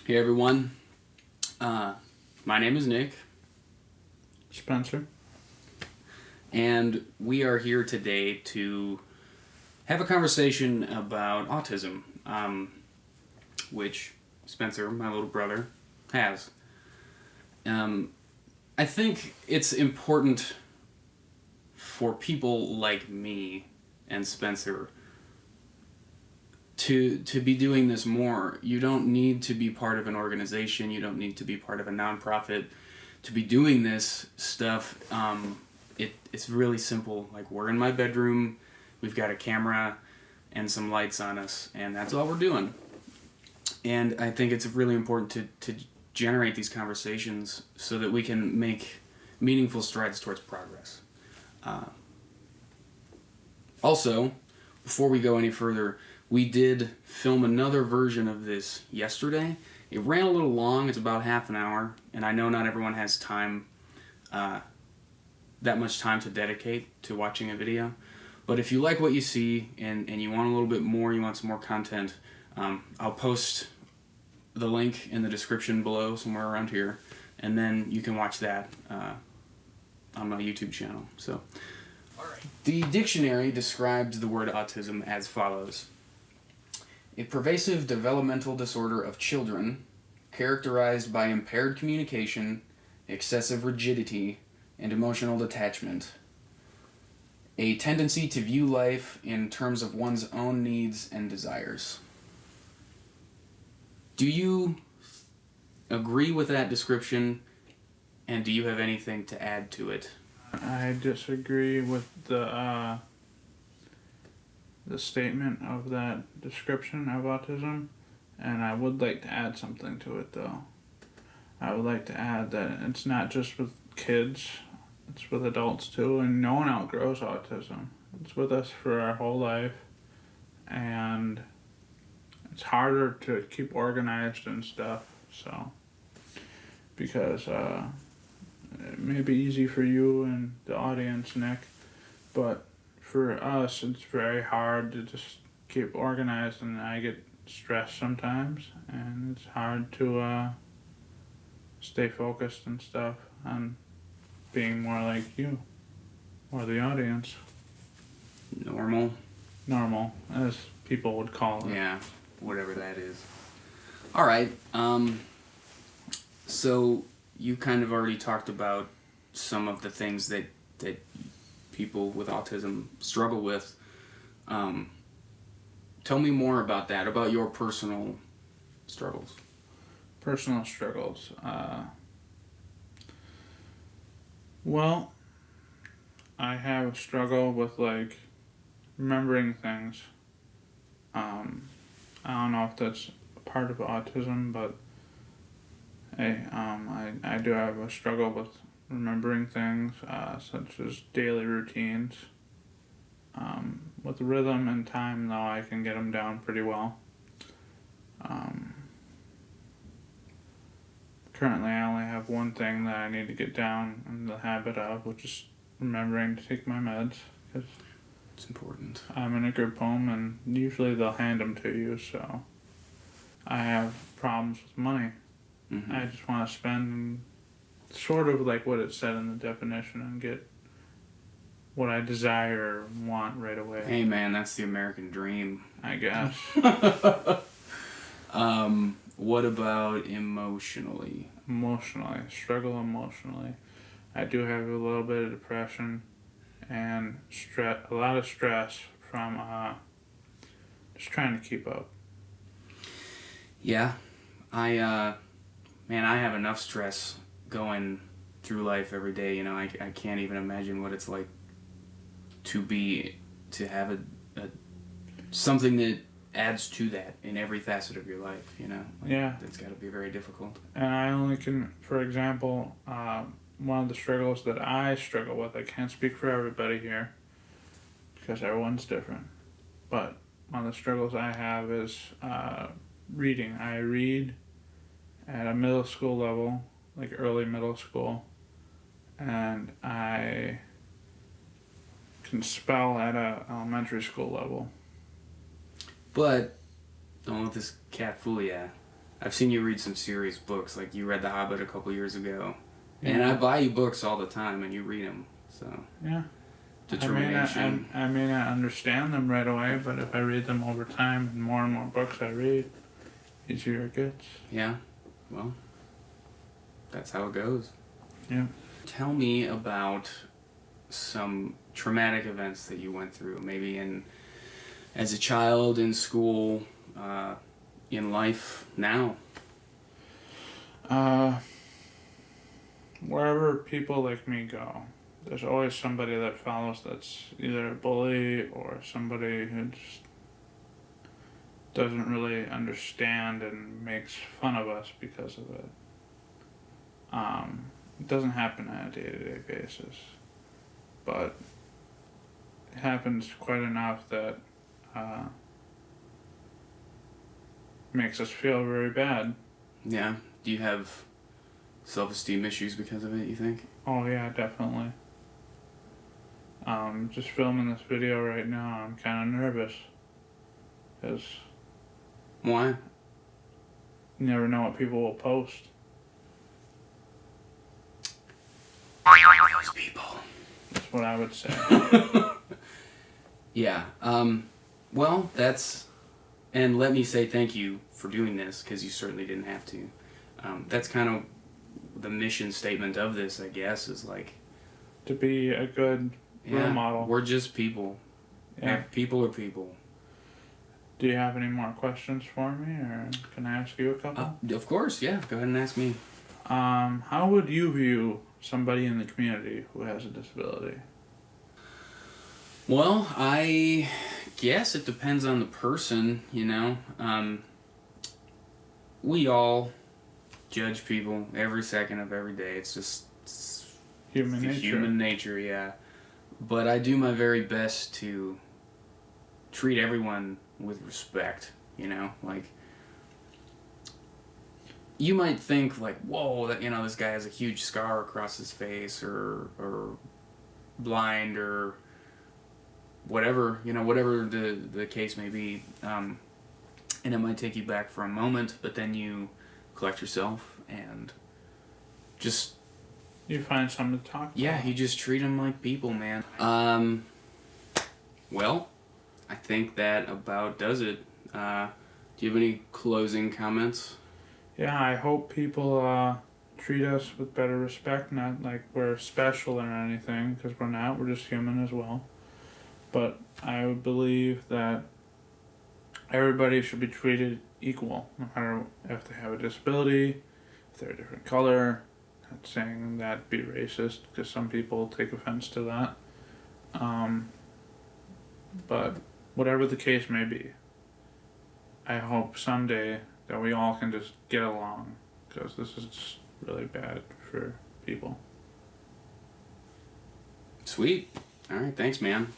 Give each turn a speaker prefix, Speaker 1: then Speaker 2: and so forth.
Speaker 1: Hey everyone, my name is Nick,
Speaker 2: Spencer.
Speaker 1: and we are here today to have a conversation about autism, which Spencer, my little brother, has. I think it's important for people like me and Spencer to be doing this more. You don't need to be part of an organization. You don't need to be part of a nonprofit to be doing this stuff. It's really simple. Like, we're in my bedroom, we've got a camera and some lights on us, and that's all we're doing. And I think it's really important to generate these conversations so that we can make meaningful strides towards progress. Also, before we go any further, we did film another version of this yesterday. It ran a little long, it's about half an hour, and I know not everyone has time, that much time to dedicate to watching a video. But if you like what you see and you want a little bit more, you want some more content, I'll post the link in the description below, somewhere around here, and then you can watch that on my YouTube channel. So, alright. The dictionary describes the word autism as follows: a pervasive developmental disorder of children characterized by impaired communication, excessive rigidity, and emotional detachment. A tendency to view life in terms of one's own needs and desires. Do you agree with that description, and do you have anything to add to it?
Speaker 2: I disagree with the statement of that description of autism, and I would like to add something to it, though. I would like to add that it's not just with kids, it's with adults too, and no one outgrows autism. It's with us for our whole life, and it's harder to keep organized and stuff, so, because it may be easy for you and the audience, Nick, but for us, it's very hard to just keep organized, and I get stressed sometimes, and it's hard to stay focused and stuff on being more like you, or the audience. Normal, as people would call it.
Speaker 1: Yeah, whatever that is. Alright, so you kind of already talked about some of the things that people with autism struggle with. Tell me more about that, about your personal struggles.
Speaker 2: Personal struggles. Well, I have a struggle with, like, remembering things. I don't know if that's a part of autism, but hey, I do have a struggle with remembering things, such as daily routines. With rhythm and time, though, I can get them down pretty well. Currently, I only have one thing that I need to get down in the habit of, which is remembering to take my meds, because
Speaker 1: it's important.
Speaker 2: I'm in a group home, and usually they'll hand them to you, so I have problems with money. Mm-hmm. I just want to spend sort of like what it said in the definition and get what I desire or want right away.
Speaker 1: Hey man, that's the American dream,
Speaker 2: I guess.
Speaker 1: What about emotionally?
Speaker 2: Struggle emotionally. I do have a little bit of depression and a lot of stress from just trying to keep up.
Speaker 1: Yeah, I have enough stress going through life every day. You know, I can't even imagine what it's like to have a something that adds to that in every facet of your life, you know? Like,
Speaker 2: yeah.
Speaker 1: It's got to be very difficult.
Speaker 2: And I only can, for example, one of the struggles that I struggle with, I can't speak for everybody here, because everyone's different, but one of the struggles I have is reading. I read at a middle school level, like early middle school, and I can spell at a elementary school level.
Speaker 1: But don't let this cat fool ya. I've seen you read some serious books. Like you read The Hobbit a couple years ago, and I buy you books all the time, and you read them. So
Speaker 2: yeah.
Speaker 1: determination.
Speaker 2: I may not understand them right away, but if I read them over time and more books I read, easier it gets.
Speaker 1: Yeah. Well, that's how it goes.
Speaker 2: Yeah.
Speaker 1: Tell me about some traumatic events that you went through, maybe as a child, in school, in life now.
Speaker 2: Wherever people like me go, there's always somebody that follows that's either a bully or somebody who just doesn't really understand and makes fun of us because of it. It doesn't happen on a day-to-day basis, but it happens quite enough that makes us feel very bad.
Speaker 1: Yeah. Do you have self-esteem issues because of it, you think?
Speaker 2: Oh yeah, definitely. Just filming this video right now, I'm kind of nervous, because
Speaker 1: Why?
Speaker 2: you never know what people will post.
Speaker 1: Those people.
Speaker 2: That's what I would say.
Speaker 1: Yeah. Well, and let me say thank you for doing this, because you certainly didn't have to. That's kind of the mission statement of this, I guess, is like,
Speaker 2: To be a good role model.
Speaker 1: We're just people.
Speaker 2: Yeah.
Speaker 1: People are people.
Speaker 2: Do you have any more questions for me, or can I ask you a couple?
Speaker 1: Of course, yeah. Go ahead and ask me.
Speaker 2: How would you view somebody in the community who has a disability?
Speaker 1: Well, I guess it depends on the person, you know. We all judge people every second of every day. It's just
Speaker 2: Human nature.
Speaker 1: Human nature, yeah. But I do my very best to treat everyone with respect, you know? Like, you might think, like, whoa, that, you know, this guy has a huge scar across his face, or blind, or whatever, you know, whatever the case may be. And it might take you back for a moment, but then you collect yourself and just...
Speaker 2: You find something to talk about.
Speaker 1: Yeah, you just treat them like people, man. Well, I think that about does it. Do you have any closing comments?
Speaker 2: Yeah, I hope people treat us with better respect, not like we're special or anything, because we're not. We're just human as well. But I would believe that everybody should be treated equal, no matter if they have a disability, if they're a different color. Not saying that be racist, because some people take offense to that. But whatever the case may be, I hope someday that we all can just get along, because this is just really bad for people.
Speaker 1: Sweet. All right, thanks, man.